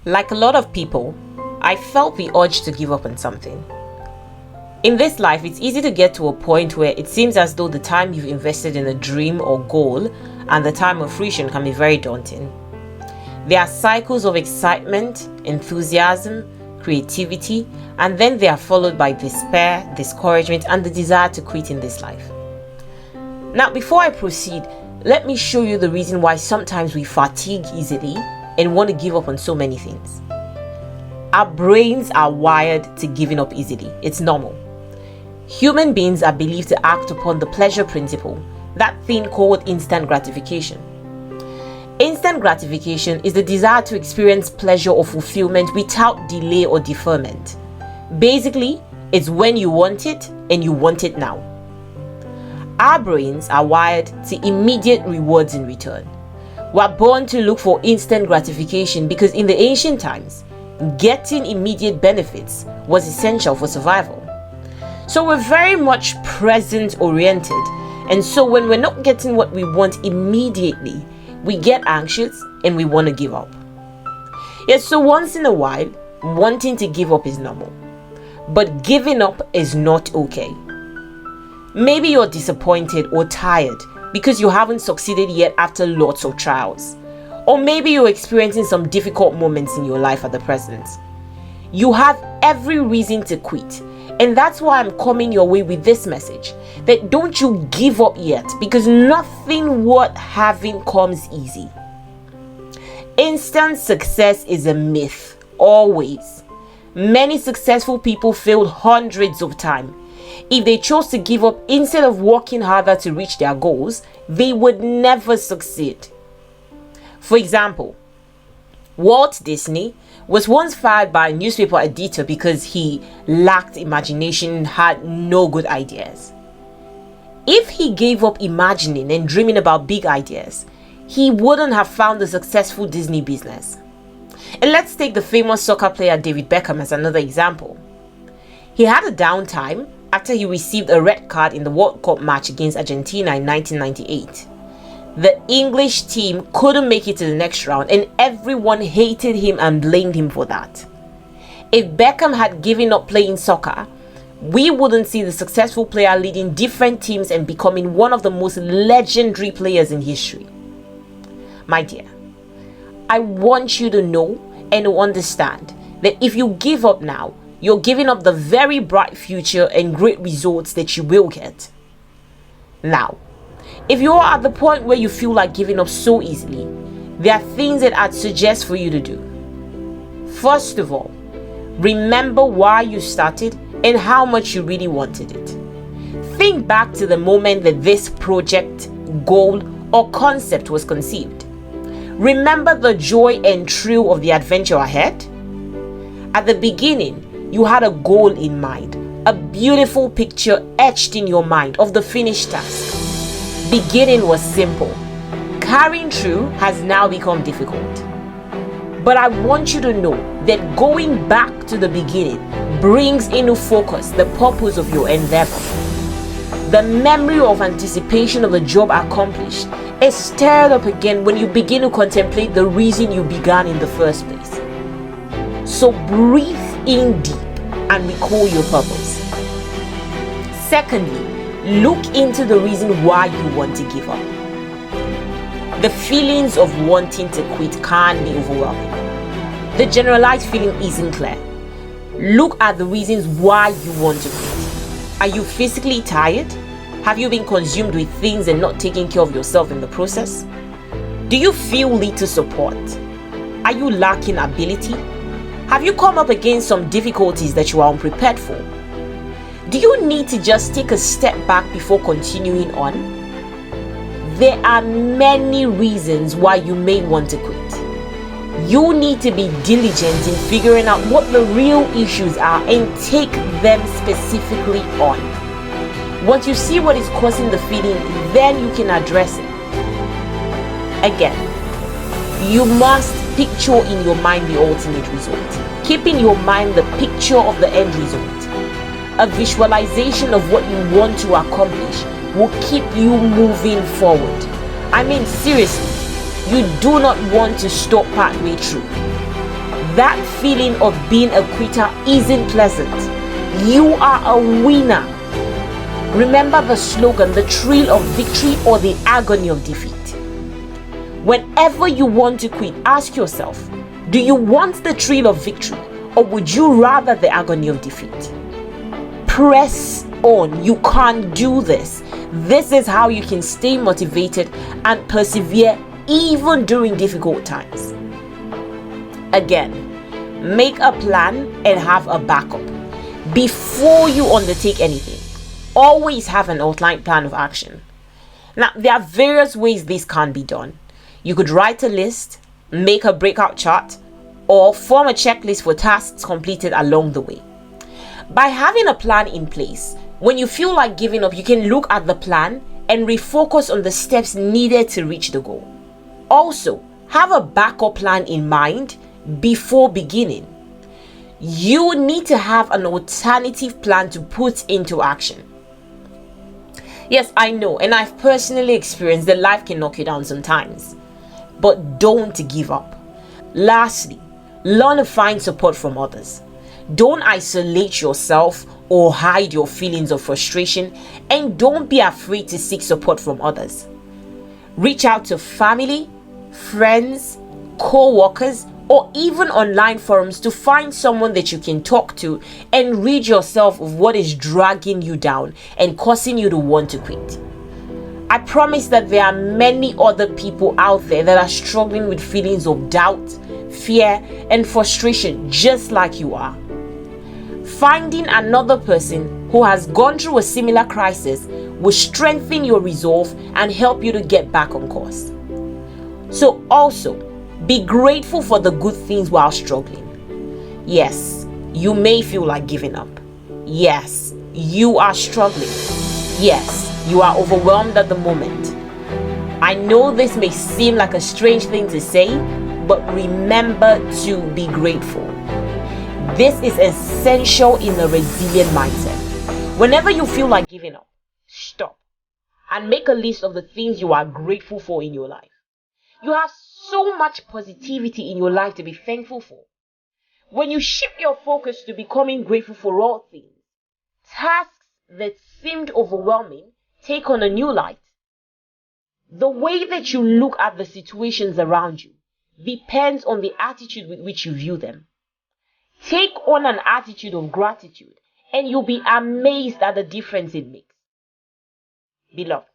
Like a lot of people, I felt the urge to give up on something. In this life, it's easy to get to a point where it seems as though the time you've invested in a dream or goal and the time of fruition can be very daunting. There are cycles of excitement, enthusiasm, creativity, and then they are followed by despair, discouragement, and the desire to quit in this life. Now, before I proceed, let me show you the reason why sometimes we fatigue easily and want to give up on so many things. Our brains are wired to giving up easily. It's normal. Human beings are believed to act upon the pleasure principle, that thing called instant gratification. Instant gratification is the desire to experience pleasure or fulfillment without delay or deferment. Basically, it's when you want it and you want it now. Our brains are wired to immediate rewards in return. We're born to look for instant gratification because in the ancient times, getting immediate benefits was essential for survival. So we're very much present oriented, and so when we're not getting what we want immediately, we get anxious and we want to give up. Yes, so once in a while, wanting to give up is normal, but giving up is not okay. Maybe you're disappointed or tired because you haven't succeeded yet after lots of trials. Or maybe you're experiencing some difficult moments in your life at the present. You have every reason to quit. And that's why I'm coming your way with this message. That don't you give up yet, because nothing worth having comes easy. Instant success is a myth, always. Many successful people failed hundreds of times. If they chose to give up instead of working harder to reach their goals, they would never succeed. For example, Walt Disney was once fired by a newspaper editor because he lacked imagination and had no good ideas. If he gave up imagining and dreaming about big ideas, he wouldn't have found a successful Disney business. And let's take the famous soccer player David Beckham as another example. He had a downtime after he received a red card in the World Cup match against Argentina in 1998. The English team couldn't make it to the next round and everyone hated him and blamed him for that. If Beckham had given up playing soccer, we wouldn't see the successful player leading different teams and becoming one of the most legendary players in history. My dear, I want you to know and to understand that if you give up now, you're giving up the very bright future and great results that you will get. Now, if you are at the point where you feel like giving up so easily, there are things that I'd suggest for you to do. First of all, remember why you started and how much you really wanted it. Think back to the moment that this project, goal, or concept was conceived. Remember the joy and thrill of the adventure ahead. At the beginning, you had a goal in mind, a beautiful picture etched in your mind of the finished task. Beginning was simple. Carrying through has now become difficult. But I want you to know that going back to the beginning brings into focus the purpose of your endeavor. The memory of anticipation of the job accomplished is stirred up again when you begin to contemplate the reason you began in the first place. So breathe in deep and recall your purpose. Secondly, look into the reason why you want to give up. The feelings of wanting to quit can be overwhelming. The generalized feeling isn't clear. Look at the reasons why you want to quit. Are you physically tired? Have you been consumed with things and not taking care of yourself in the process? Do you feel little support? Are you lacking ability? Have you come up against some difficulties that you are unprepared for? Do you need to just take a step back before continuing on? There are many reasons why you may want to quit. You need to be diligent in figuring out what the real issues are and take them specifically on. Once you see what is causing the feeling, then you can address it. Again, you must picture in your mind the ultimate result. Keep in your mind the picture of the end result. A visualization of what you want to accomplish will keep you moving forward. I mean, seriously, you do not want to stop partway through. That feeling of being a quitter isn't pleasant. You are a winner. Remember the slogan, the thrill of victory or the agony of defeat. Whenever you want to quit, ask yourself, do you want the thrill of victory or would you rather the agony of defeat? Press on. You can't do this. This is how you can stay motivated and persevere even during difficult times. Again, make a plan and have a backup. Before you undertake anything, always have an outlined plan of action. Now, there are various ways this can be done. You could write a list, make a breakout chart, or form a checklist for tasks completed along the way. By having a plan in place, when you feel like giving up, you can look at the plan and refocus on the steps needed to reach the goal. Also, have a backup plan in mind before beginning. You need to have an alternative plan to put into action. Yes, I know, and I've personally experienced that life can knock you down sometimes. But don't give up. Lastly, learn to find support from others. Don't isolate yourself or hide your feelings of frustration, and don't be afraid to seek support from others. Reach out to family, friends, co-workers, or even online forums to find someone that you can talk to and rid yourself of what is dragging you down and causing you to want to quit. I promise that there are many other people out there that are struggling with feelings of doubt, fear, and frustration just like you are. Finding another person who has gone through a similar crisis will strengthen your resolve and help you to get back on course. So also, be grateful for the good things while struggling. Yes, you may feel like giving up. Yes, you are struggling. Yes, you are overwhelmed at the moment. I know this may seem like a strange thing to say, but remember to be grateful. This is essential in a resilient mindset. Whenever you feel like giving up, stop and make a list of the things you are grateful for in your life. You have so much positivity in your life to be thankful for. When you shift your focus to becoming grateful for all things, tasks that seemed overwhelming take on a new light. The way that you look at the situations around you depends on the attitude with which you view them. Take on an attitude of gratitude and you'll be amazed at the difference it makes. Beloved,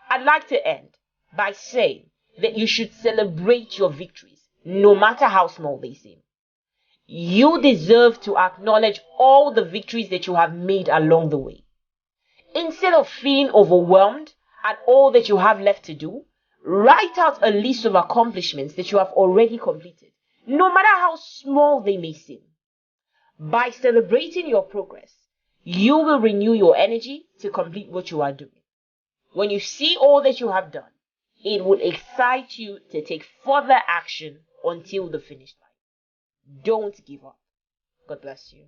I'd like to end by saying that you should celebrate your victories, no matter how small they seem. You deserve to acknowledge all the victories that you have made along the way. Instead of feeling overwhelmed at all that you have left to do, write out a list of accomplishments that you have already completed, no matter how small they may seem. By celebrating your progress, you will renew your energy to complete what you are doing. When you see all that you have done, it will excite you to take further action until the finish line. Don't give up. God bless you.